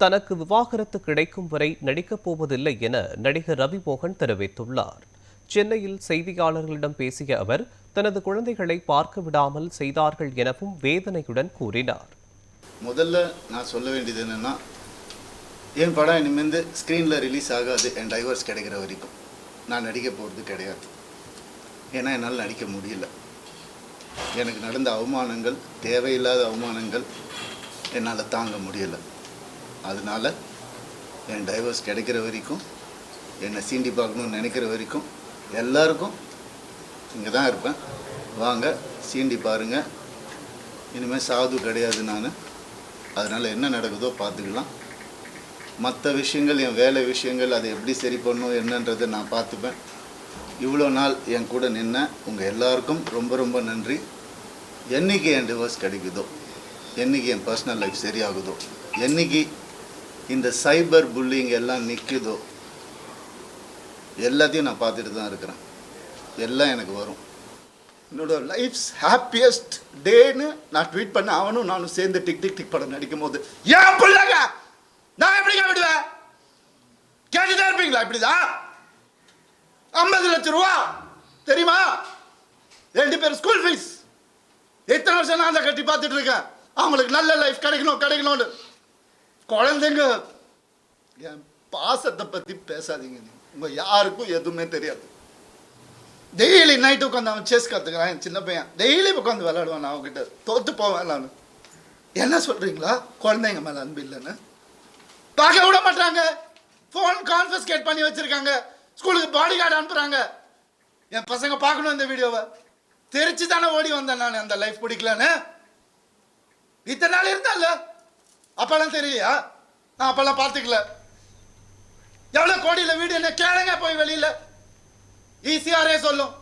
தனக்கு விவாகரத்து கிடைக்கும் வரை நடிக்கப் போவதில்லை என நடிகர் ரவி மோகன் தெரிவித்துள்ளார். சென்னையில் செய்தியாளர்களிடம் பேசிய அவர், தனது குழந்தைகளை பார்க்க விடாமல் செய்தார்கள் எனவும் வேதனையுடன் கூறினார். முதல்ல நான் சொல்ல வேண்டியது என்னன்னா, என் படம் இனிமேல் ஸ்க்ரீனில் ரிலீஸ் ஆகாது. என் டைவர்ஸ் கிடைக்கிற வரைக்கும் நான் நடிக்க போகிறது கிடையாது. ஏன்னா என்னால் நடிக்க முடியல. எனக்கு நடந்த அவமானங்கள், தேவையில்லாத அவமானங்கள் என்னால் தாங்க முடியலை. அதனால் என் டைவர்ஸ் கிடைக்கிற வரைக்கும், என்னை சீண்டி பார்க்கணுன்னு நினைக்கிற வரைக்கும் எல்லாருக்கும் இங்கே தான் இருப்பேன். வாங்க சீண்டி பாருங்கள். இனிமேல் சாது கிடையாது நான். அதனால் என்ன நடக்குதோ பார்த்துக்கலாம். மற்ற விஷயங்கள், என் வேலை விஷயங்கள், அதை எப்படி சரி பண்ணணும் என்னன்றதை நான் பார்த்துப்பேன். இவ்வளோ நாள் என் கூட நின்ன உங்கள் எல்லாருக்கும் ரொம்ப ரொம்ப நன்றி. என்றைக்கு என் டிவோர்ஸ் கிடைக்குதோ, என்றைக்கு என் பர்சனல் லைஃப் சரியாகுதோ, என்றைக்கு இந்த சைபர் புல்லிங் எல்லாம் நிற்குதோ, எல்லாத்தையும் நான் பார்த்துட்டு தான் இருக்கிறேன். எல்லாம் எனக்கு வரும். என்னோட லைஃப்ஸ் ஹாப்பியஸ்ட் டேன்னு நான் ட்வீட் பண்ண, அவனும் நானும் சேர்ந்து டிக் டிக் டிக் படம் நடிக்கும் போது, ஏன் பிள்ளைங்க நான் எப்படிங்க விடுவேன்? கேட்டுதான் இருப்பீங்களா? இப்படிதான் 50 லட்சம் ரூபா தெரியுமா? 2 பேர் ஸ்கூல் ஃபீஸ். எத்தனை வருஷம் நான் அதை கட்டி பார்த்துட்டு இருக்கேன். அவங்களுக்கு நல்ல லைஃப் கிடைக்கணும்னு. குழந்தைங்க, என் பாசத்தை பற்றி பேசாதீங்க. உங்க யாருக்கும் எதுவுமே தெரியாது. டெய்லி நைட்டு உட்காந்து அவன் செஸ் கற்றுக்கிறான். என் சின்ன பையன் டெய்லி உட்காந்து விளையாடுவான். நான் அவங்ககிட்ட தோற்று போவேன். நான் என்ன சொல்கிறீங்களா? குழந்தைங்க மேலே அன்பு இல்லைன்னு பார்க்க விட மாட்டாங்க. ஃபோன் கான்ஃபிஸ்கேட் பண்ணி வச்சுருக்காங்க. ஸ்கூலுக்கு பாடி கார்டு அனுப்புகிறாங்க. என் பசங்க பார்க்கணும் இந்த வீடியோவை. தெரிச்சு தானே ஓடி வந்தேன் நான். அந்த லைஃப் பிடிக்கலன்னு இத்தனை நாள் இருந்தால அப்பெல்லாம் தெரியலையா? நான் அப்பெல்லாம் பார்த்துக்கல. எவ்வளோ கோடியில் வீடு என்ன கேளுங்க போய் வெளியில். ஈஸியாரே சொல்லும்.